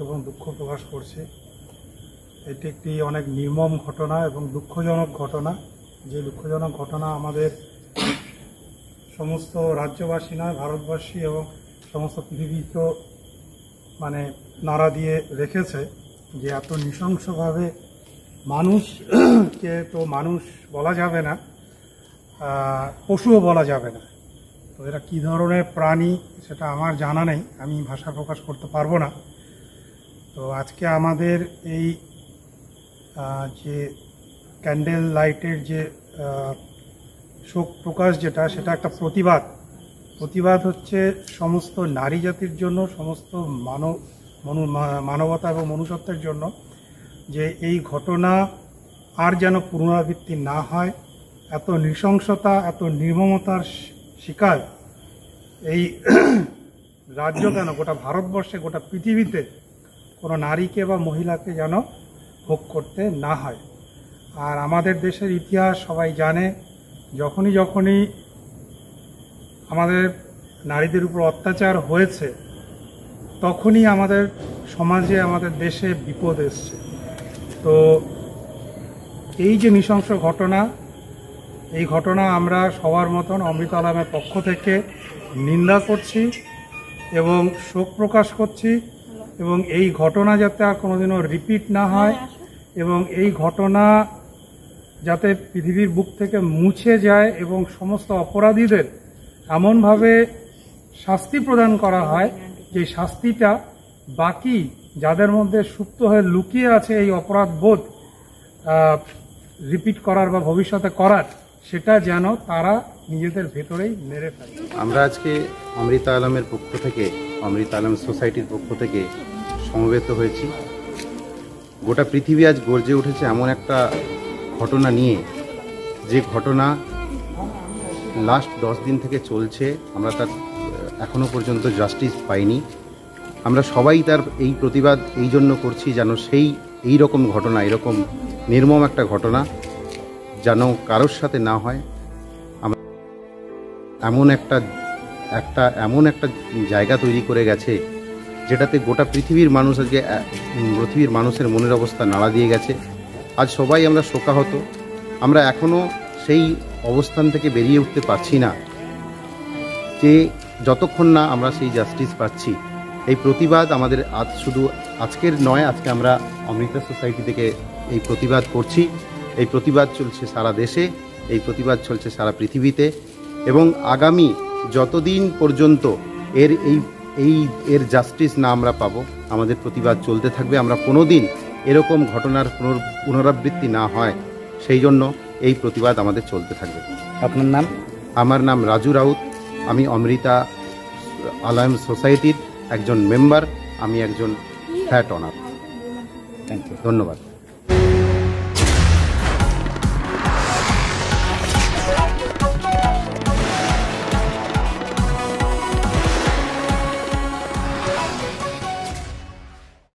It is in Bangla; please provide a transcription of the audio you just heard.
এবং দুঃখ প্রকাশ করছি। এটি একটি অনেক নির্মম ঘটনা এবং দুঃখজনক ঘটনা। যে দুঃখজনক ঘটনা আমাদের সমস্ত রাজ্যবাসী নয়, ভারতবাসী এবং সমস্ত পৃথিবী তো নাড়া দিয়ে রেখেছে যে এত নৃশংসভাবে মানুষকে তো মানুষ বলা যাবে না, পশুও বলা যাবে না। তো এরা কী ধরনের প্রাণী সেটা আমার জানা নেই, আমি ভাষা প্রকাশ করতে পারবো না। তো আজকে আমাদের এই যে ক্যান্ডেল লাইটের যে শোক প্রকাশ সেটা একটা প্রতিবাদ হচ্ছে সমস্ত নারী জাতির জন্য, সমস্ত মানবতা এবং মনুষ্যত্বের জন্য, যে এই ঘটনা আর যেন পুনরাবৃত্তি না হয়। এত নৃশংসতা, এত নির্মমতার শিকার এই রাজ্য কেন, গোটা ভারতবর্ষে, গোটা পৃথিবীতে কোনো নারীকে বা মহিলাকে যেন ভোগ করতে না হয়। আর আমাদের দেশের ইতিহাস সবাই জানে, যখনই আমাদের নারীদের উপর অত্যাচার হয়েছে তখনই আমাদের সমাজে, আমাদের দেশে বিপদ এসছে। তো এই যে নৃশংস ঘটনা, এই ঘটনা আমরা সবার মতন অমৃত আলমের পক্ষ থেকে নিন্দা করছি এবং শোক প্রকাশ করছি, এবং এই ঘটনা যাতে আর কোনোদিনও রিপিট না হয় এবং এই ঘটনা যাতে পৃথিবীর বুক থেকে মুছে যায় এবং সমস্ত অপরাধীদের এমনভাবে শাস্তি প্রদান করা হয় যে শাস্তিটা বাকি যাদের মধ্যে সুপ্ত হয়ে লুকিয়ে আছে এই অপরাধ বোধ রিপিট করার বা ভবিষ্যতে করার, সেটা যেন তারা নিজেদের ভেতরেই মেরে ফেলে। আমরা আজকে অমৃত আলমের পক্ষ থেকে, অমৃত আলম সোসাইটির পক্ষ থেকে সমবেত হয়েছি। গোটা পৃথিবী আজ গর্জে উঠেছে এমন একটা ঘটনা নিয়ে, যে ঘটনা লাস্ট 10 দিন থেকে চলছে। আমরা তার এখনো পর্যন্ত জাস্টিস পাইনি। আমরা সবাই তার এই প্রতিবাদ এই জন্য করছি যেন এই রকম ঘটনা, এরকম নির্মম একটা ঘটনা যেন কারোর সাথে না হয়। আমরা এমন একটা জায়গা তৈরি করে গেছে যেটাতে গোটা পৃথিবীর মানুষ আজকে, পৃথিবীর মানুষের মনের অবস্থা নাড়া দিয়ে গেছে। আজ সবাই আমরা শোকাহত। আমরা এখনও সেই অবস্থান থেকে বেরিয়ে উঠতে পারছি না, যে যতক্ষণ না আমরা সেই জাস্টিস পাচ্ছি। এই প্রতিবাদ আমাদের আজ শুধু আজকের নয়, আজকে আমরা অমৃতা সোসাইটি থেকে এই প্রতিবাদ করছি। এই প্রতিবাদ চলছে সারা দেশে, এই প্রতিবাদ চলছে সারা পৃথিবীতে, এবং আগামী যতদিন পর্যন্ত এর জাস্টিস না আমরা পাবো, আমাদের প্রতিবাদ চলতে থাকবে। আমরা কোনোদিন এরকম ঘটনার পুনরাবৃত্তি না হয় সেই জন্য এই প্রতিবাদ আমাদের চলতে থাকবে। আপনার নাম? আমার নাম রাজু রাউত। আমি অমৃতা আলম সোসাইটির একজন মেম্বার, আমি একজন ফ্ল্যাট ওনার। থ্যাংক ইউ, ধন্যবাদ।